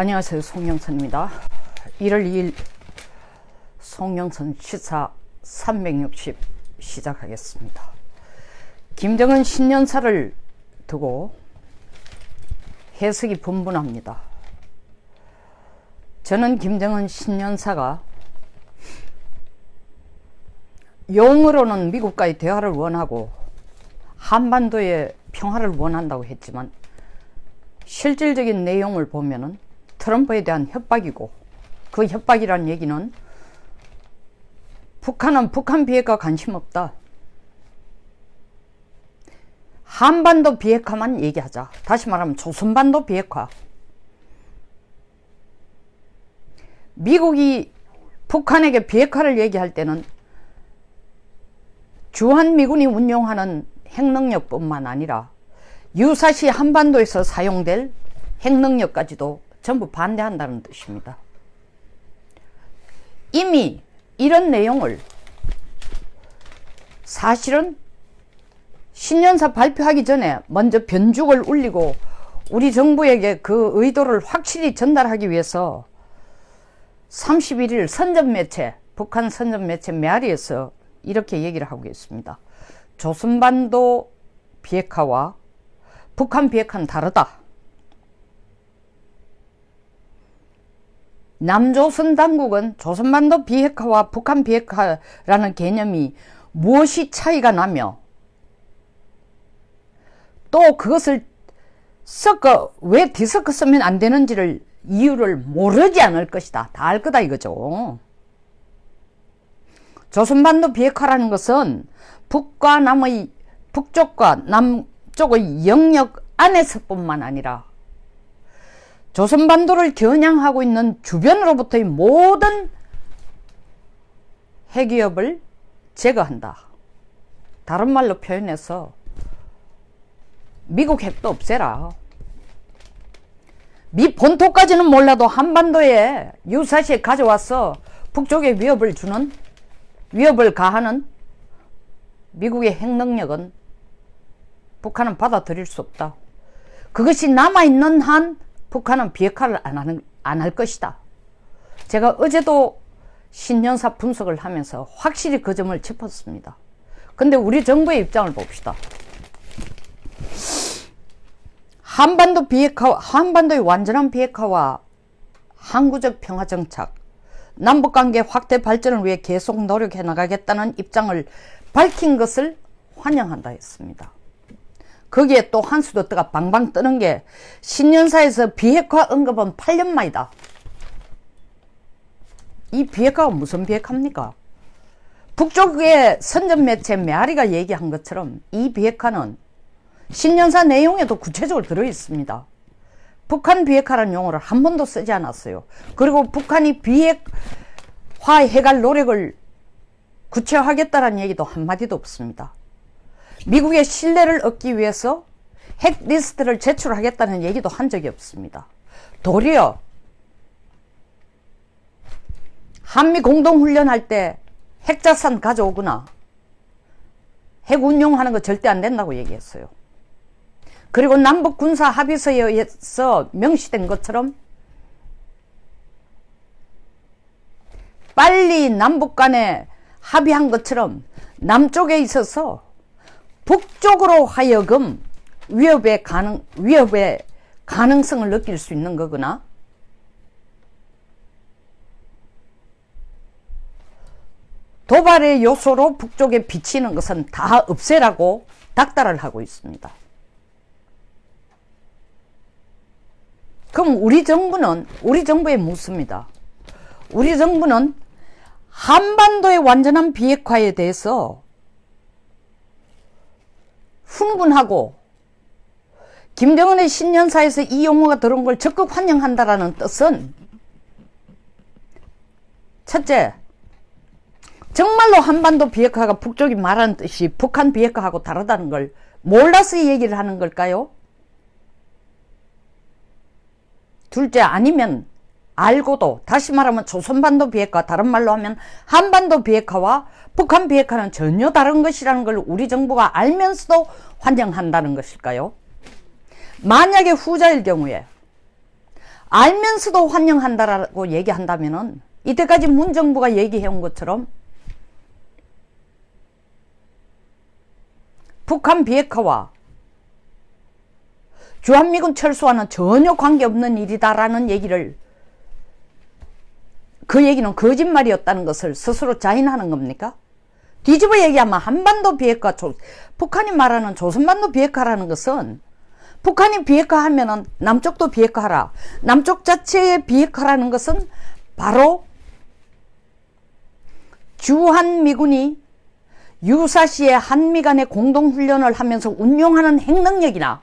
안녕하세요. 송영선입니다. 1월 2일 송영선 시사 360 시작하겠습니다. 김정은 신년사를 두고 해석이 분분합니다. 저는 김정은 신년사가 용어로는 미국과의 대화를 원하고 한반도의 평화를 원한다고 했지만 실질적인 내용을 보면은 트럼프에 대한 협박이고, 그 협박이란 얘기는 북한은 북한 비핵화 관심 없다, 한반도 비핵화만 얘기하자, 다시 말하면 조선반도 비핵화. 미국이 북한에게 비핵화를 얘기할 때는 주한미군이 운용하는 핵능력뿐만 아니라 유사시 한반도에서 사용될 핵능력까지도 전부 반대한다는 뜻입니다. 이미 이런 내용을 사실은 신년사 발표하기 전에 먼저 변죽을 울리고 우리 정부에게 그 의도를 확실히 전달하기 위해서 31일 선전매체, 북한 선전매체 메아리에서 이렇게 얘기를 하고 있습니다. 조선반도 비핵화와 북한 비핵화는 다르다. 남조선 당국은 조선반도 비핵화와 북한 비핵화라는 개념이 무엇이 차이가 나며 또 그것을 왜 뒤섞어 쓰면 안 되는지를 이유를 모르지 않을 것이다. 다 알 거다 이거죠. 조선반도 비핵화라는 것은 북쪽과 남쪽의 영역 안에서뿐만 아니라 조선반도를 겨냥하고 있는 주변으로부터의 모든 핵위협을 제거한다. 다른 말로 표현해서 미국 핵도 없애라. 미 본토까지는 몰라도 한반도에 유사시에 가져와서 북쪽에 위협을 가하는 미국의 핵능력은 북한은 받아들일 수 없다. 그것이 남아있는 한 북한은 비핵화를 안 할 것이다. 제가 어제도 신년사 분석을 하면서 확실히 그 점을 짚었습니다. 근데 우리 정부의 입장을 봅시다. 한반도의 완전한 비핵화와 항구적 평화 정착, 남북관계 확대 발전을 위해 계속 노력해 나가겠다는 입장을 밝힌 것을 환영한다 했습니다. 거기에 또 한수도 뜨가 방방 뜨는 게 신년사에서 비핵화 언급은 8년 만이다. 이 비핵화가 무슨 비핵화입니까? 북쪽의 선전매체 메아리가 얘기한 것처럼 이 비핵화는 신년사 내용에도 구체적으로 들어있습니다. 북한 비핵화라는 용어를 한 번도 쓰지 않았어요. 그리고 북한이 비핵화해갈 노력을 구체화하겠다는 얘기도 한마디도 없습니다. 미국의 신뢰를 얻기 위해서 핵 리스트를 제출하겠다는 얘기도 한 적이 없습니다. 도리어 한미 공동훈련할 때 핵자산 가져오거나 핵 운용하는 거 절대 안 된다고 얘기했어요. 그리고 남북 군사 합의서에 의해서 명시된 것처럼 빨리 남북 간에 합의한 것처럼 남쪽에 있어서 북쪽으로 하여금 위협의 가능성을 느낄 수 있는 거거나 도발의 요소로 북쪽에 비치는 것은 다 없애라고 닥달을 하고 있습니다. 그럼 우리 정부에 묻습니다. 우리 정부는 한반도의 완전한 비핵화에 대해서 훈훈하고 김정은의 신년사에서 이 용어가 들어온 걸 적극 환영한다라는 뜻은 첫째, 정말로 한반도 비핵화가 북쪽이 말하는 뜻이 북한 비핵화하고 다르다는 걸 몰라서 이 얘기를 하는 걸까요? 둘째, 아니면 알고도, 다시 말하면 조선반도 비핵화, 다른 말로 하면 한반도 비핵화와 북한 비핵화는 전혀 다른 것이라는 걸 우리 정부가 알면서도 환영한다는 것일까요? 만약에 후자일 경우에 알면서도 환영한다라고 얘기한다면은 이때까지 문정부가 얘기해온 것처럼 북한 비핵화와 주한미군 철수와는 전혀 관계없는 일이다라는 얘기를, 그 얘기는 거짓말이었다는 것을 스스로 자인하는 겁니까? 뒤집어 얘기하면 한반도 비핵화, 북한이 말하는 조선반도 비핵화라는 것은 북한이 비핵화하면은 남쪽도 비핵화하라. 남쪽 자체의 비핵화라는 것은 바로 주한미군이 유사시에 한미 간의 공동훈련을 하면서 운용하는 핵능력이나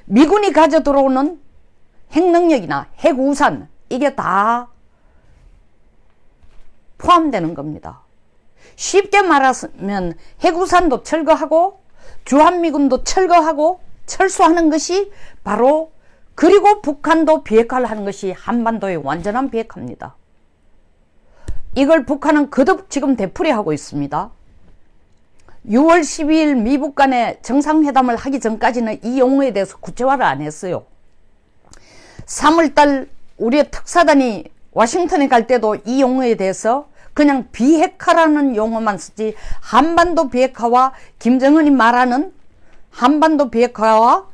미군이 가져 들어오는 핵능력이나 핵우산, 이게 다 포함되는 겁니다. 쉽게 말하면 핵우산도 철거하고 주한미군도 철거하고 철수하는 것이 바로, 그리고 북한도 비핵화를 하는 것이 한반도의 완전한 비핵화입니다. 이걸 북한은 거듭 지금 되풀이하고 있습니다. 6월 12일 미북 간의 정상회담을 하기 전까지는 이 용어에 대해서 구체화를 안 했어요. 3월달 우리의 특사단이 워싱턴에 갈 때도 이 용어에 대해서 그냥 비핵화라는 용어만 쓰지, 한반도 비핵화와 김정은이 말하는 한반도 비핵화와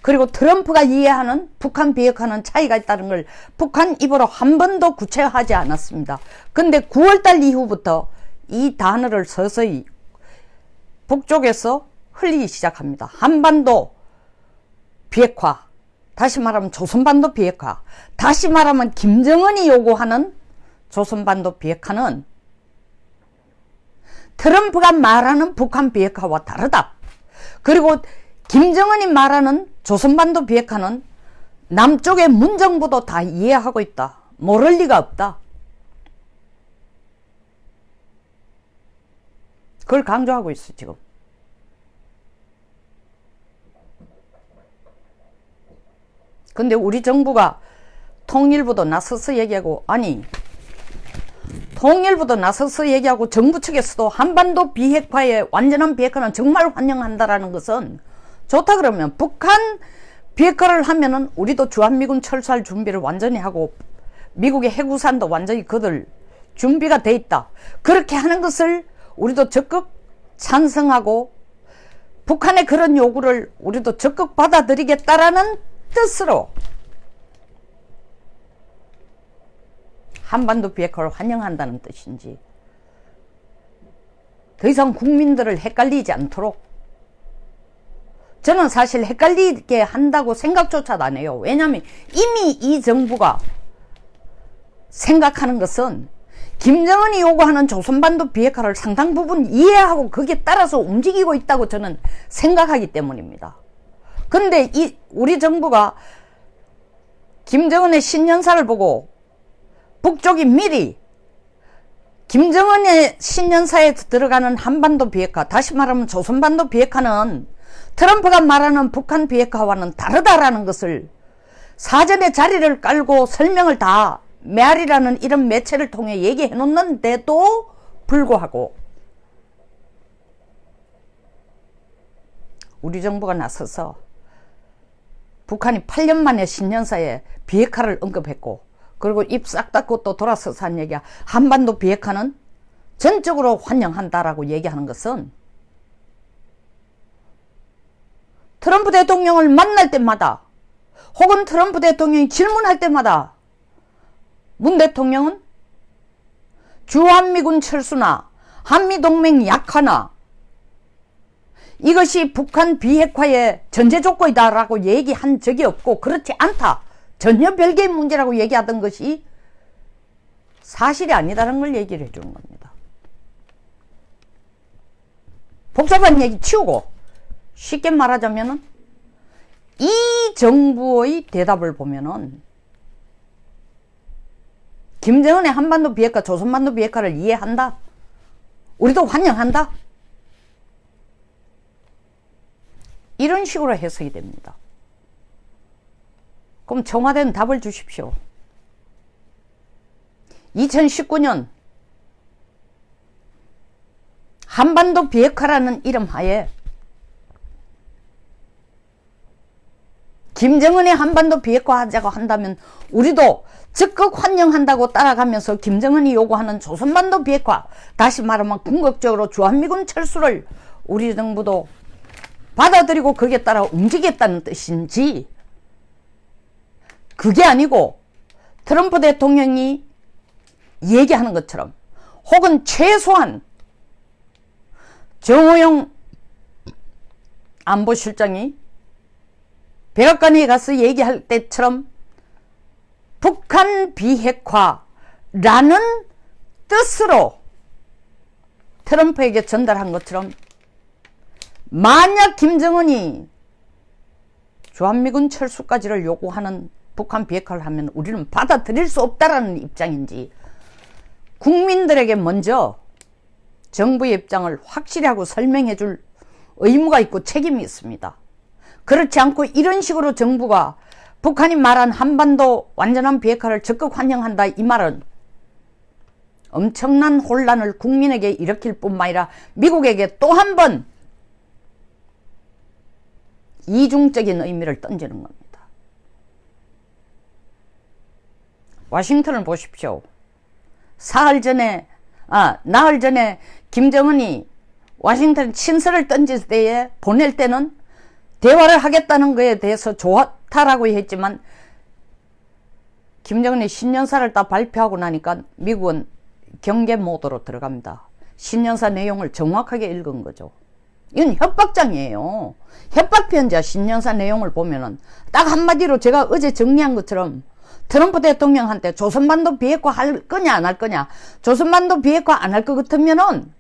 그리고 트럼프가 이해하는 북한 비핵화는 차이가 있다는 걸 북한 입으로 한 번도 구체화하지 않았습니다. 근데 9월달 이후부터 이 단어를 서서히 북쪽에서 흘리기 시작합니다. 한반도 비핵화, 다시 말하면 조선반도 비핵화, 다시 말하면 김정은이 요구하는 조선반도 비핵화는 트럼프가 말하는 북한 비핵화와 다르다. 그리고 김정은이 말하는 조선반도 비핵화는 남쪽의 문정부도 다 이해하고 있다. 모를 리가 없다. 그걸 강조하고 있어 지금. 근데 우리 정부가 통일부도 나서서 얘기하고, 아니 통일부도 나서서 얘기하고 정부 측에서도 한반도 비핵화의 완전한 비핵화는 정말 환영한다라는 것은 좋다. 그러면 북한 비핵화를 하면은 우리도 주한미군 철수할 준비를 완전히 하고 미국의 핵우산도 완전히 거둘 준비가 돼 있다. 그렇게 하는 것을 우리도 적극 찬성하고 북한의 그런 요구를 우리도 적극 받아들이겠다라는 뜻으로 한반도 비핵화를 환영한다는 뜻인지, 더 이상 국민들을 헷갈리지 않도록, 저는 사실 헷갈리게 한다고 생각조차도 안 해요. 왜냐하면 이미 이 정부가 생각하는 것은 김정은이 요구하는 조선반도 비핵화를 상당 부분 이해하고 거기에 따라서 움직이고 있다고 저는 생각하기 때문입니다. 근데 우리 정부가 김정은의 신년사를 보고 북쪽이 미리 김정은의 신년사에 들어가는 한반도 비핵화, 다시 말하면 조선반도 비핵화는 트럼프가 말하는 북한 비핵화와는 다르다라는 것을 사전에 자리를 깔고 설명을 다 메아리라는 이런 매체를 통해 얘기해 놓는데도 불구하고 우리 정부가 나서서 북한이 8년 만에 신년사에 비핵화를 언급했고, 그리고 입 싹 닫고 또 돌아서서 한 얘기야. 한반도 비핵화는 전적으로 환영한다라고 얘기하는 것은 트럼프 대통령을 만날 때마다 혹은 트럼프 대통령이 질문할 때마다 문 대통령은 주한미군 철수나 한미동맹 약화나 이것이 북한 비핵화의 전제 조건이다라고 얘기한 적이 없고, 그렇지 않다, 전혀 별개의 문제라고 얘기하던 것이 사실이 아니다라는 걸 얘기를 해주는 겁니다. 복잡한 얘기 치우고 쉽게 말하자면은 이 정부의 대답을 보면은 김정은의 한반도 비핵화, 조선반도 비핵화를 이해한다, 우리도 환영한다, 이런 식으로 해석이 됩니다. 그럼 청와대는 답을 주십시오. 2019년 한반도 비핵화라는 이름 하에 김정은이 한반도 비핵화하자고 한다면 우리도 적극 환영한다고 따라가면서 김정은이 요구하는 조선반도 비핵화, 다시 말하면 궁극적으로 주한미군 철수를 우리 정부도 받아들이고 거기에 따라 움직이겠다는 뜻인지, 그게 아니고 트럼프 대통령이 얘기하는 것처럼 혹은 최소한 정호영 안보실장이 백악관에 가서 얘기할 때처럼 북한 비핵화라는 뜻으로 트럼프에게 전달한 것처럼, 만약 김정은이 주한미군 철수까지를 요구하는 북한 비핵화를 하면 우리는 받아들일 수 없다라는 입장인지, 국민들에게 먼저 정부의 입장을 확실히 하고 설명해 줄 의무가 있고 책임이 있습니다. 그렇지 않고 이런 식으로 정부가 북한이 말한 한반도 완전한 비핵화를 적극 환영한다, 이 말은 엄청난 혼란을 국민에게 일으킬 뿐만 아니라 미국에게 또 한 번 이중적인 의미를 던지는 겁니다. 워싱턴을 보십시오. 나흘 전에 김정은이 워싱턴 친서를 던질 때에, 보낼 때는 대화를 하겠다는 것에 대해서 좋다라고 했지만, 김정은이 신년사를 다 발표하고 나니까 미국은 경계 모드로 들어갑니다. 신년사 내용을 정확하게 읽은 거죠. 이건 협박장이에요. 협박편지야. 신년사 내용을 보면은 딱 한마디로 제가 어제 정리한 것처럼, 트럼프 대통령한테 조선반도 비핵화 할 거냐 안 할 거냐, 조선반도 비핵화 안 할 것 같으면은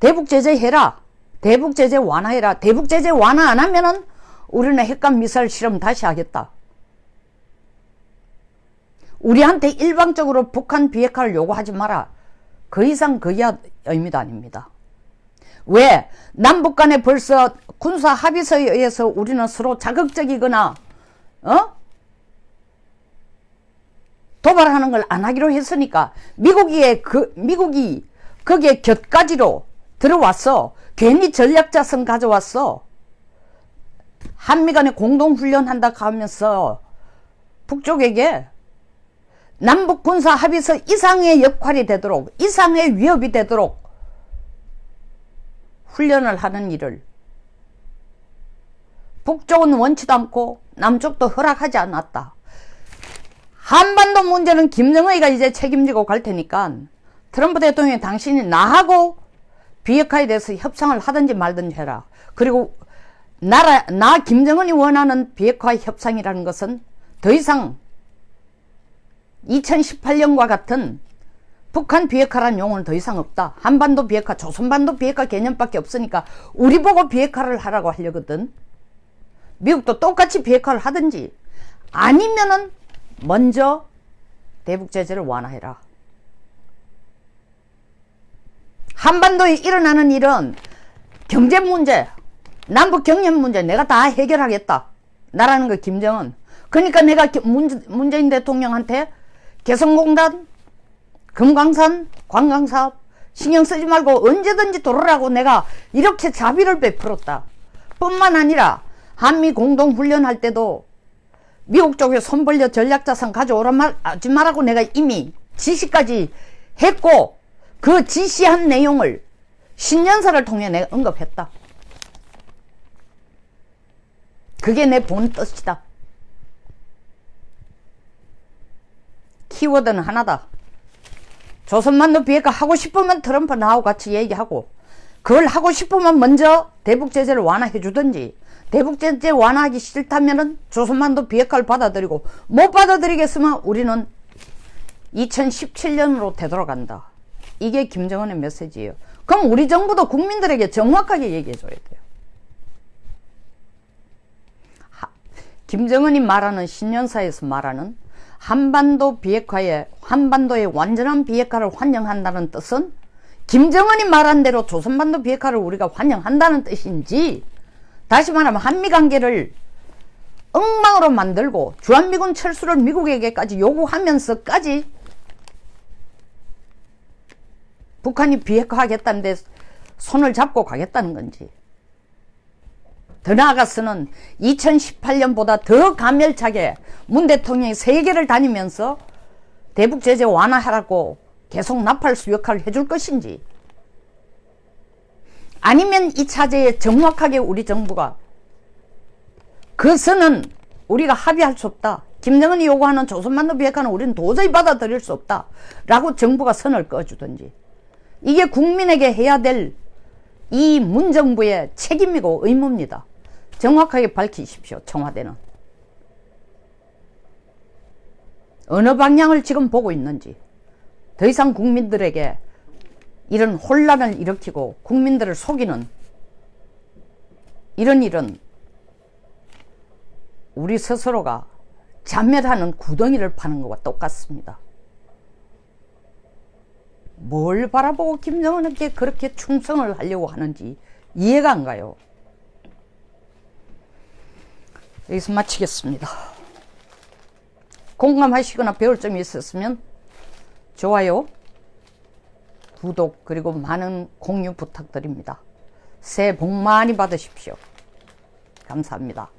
대북 제재 해라, 대북 제재 완화해라, 대북 제재 완화 안 하면은 우리는 핵과 미사일 실험 다시 하겠다. 우리한테 일방적으로 북한 비핵화를 요구하지 마라. 그 이상 그 이하 의미도 아닙니다. 왜? 남북 간에 벌써 군사 합의서에 의해서 우리는 서로 자극적이거나 도발하는 걸 안 하기로 했으니까, 미국이 거기에 곁가지로 들어왔어. 괜히 전략자산 가져왔어. 한미 간에 공동훈련한다 하면서 북쪽에게 남북 군사 합의서 이상의 역할이 되도록, 이상의 위협이 되도록 훈련을 하는 일을 북쪽은 원치도 않고 남쪽도 허락하지 않았다. 한반도 문제는 김정은이가 이제 책임지고 갈 테니까 트럼프 대통령이 당신이 나하고 비핵화에 대해서 협상을 하든지 말든지 해라. 그리고 나 김정은이 원하는 비핵화 협상이라는 것은 더 이상 2018년과 같은 북한 비핵화라는 용어는 더 이상 없다. 한반도 비핵화, 조선반도 비핵화 개념밖에 없으니까 우리 보고 비핵화를 하라고 하려거든. 미국도 똑같이 비핵화를 하든지, 아니면은 먼저 대북 제재를 완화해라. 한반도에 일어나는 일은 경제 문제, 남북 경협 문제 내가 다 해결하겠다. 나라는 거 김정은. 그러니까 내가 문재인 대통령한테 개성공단, 금강산, 관광사업 신경 쓰지 말고 언제든지 들어오라고 내가 이렇게 자비를 베풀었다. 뿐만 아니라 한미 공동훈련할 때도 미국 쪽에 손 벌려 전략자산 가져오라 하지 말라고 내가 이미 지시까지 했고, 그 지시한 내용을 신년사를 통해 내가 언급했다. 그게 내 본 뜻이다. 키워드는 하나다. 조선반도 비핵화 하고 싶으면 트럼프 나하고 같이 얘기하고, 그걸 하고 싶으면 먼저 대북 제재를 완화해 주든지, 대북 제재 완화하기 싫다면은 조선반도 비핵화를 받아들이고, 못 받아들이겠으면 우리는 2017년으로 되돌아간다. 이게 김정은의 메시지예요. 그럼 우리 정부도 국민들에게 정확하게 얘기해 줘야 돼요. 김정은이 말하는 신년사에서 말하는 한반도의 완전한 비핵화를 환영한다는 뜻은 김정은이 말한 대로 조선반도 비핵화를 우리가 환영한다는 뜻인지, 다시 말하면 한미관계를 엉망으로 만들고 주한미군 철수를 미국에게까지 요구하면서까지 북한이 비핵화하겠다는데 손을 잡고 가겠다는 건지, 더 나아가서는 2018년보다 더 가멸차게 문 대통령이 세계를 다니면서 대북 제재 완화하라고 계속 나팔수 역할을 해줄 것인지, 아니면 이 차제에 정확하게 우리 정부가 그 선은 우리가 합의할 수 없다, 김정은이 요구하는 조선반도 비핵화는 우리는 도저히 받아들일 수 없다 라고 정부가 선을 꺼주든지, 이게 국민에게 해야 될 이 문정부의 책임이고 의무입니다. 정확하게 밝히십시오. 청와대는 어느 방향을 지금 보고 있는지, 더 이상 국민들에게 이런 혼란을 일으키고 국민들을 속이는 이런 일은 우리 스스로가 자멸하는 구덩이를 파는 것과 똑같습니다. 뭘 바라보고 김정은에게 그렇게 충성을 하려고 하는지 이해가 안 가요. 여기서 마치겠습니다. 공감하시거나 배울 점이 있었으면 좋아요, 구독, 그리고 많은 공유 부탁드립니다. 새해 복 많이 받으십시오. 감사합니다.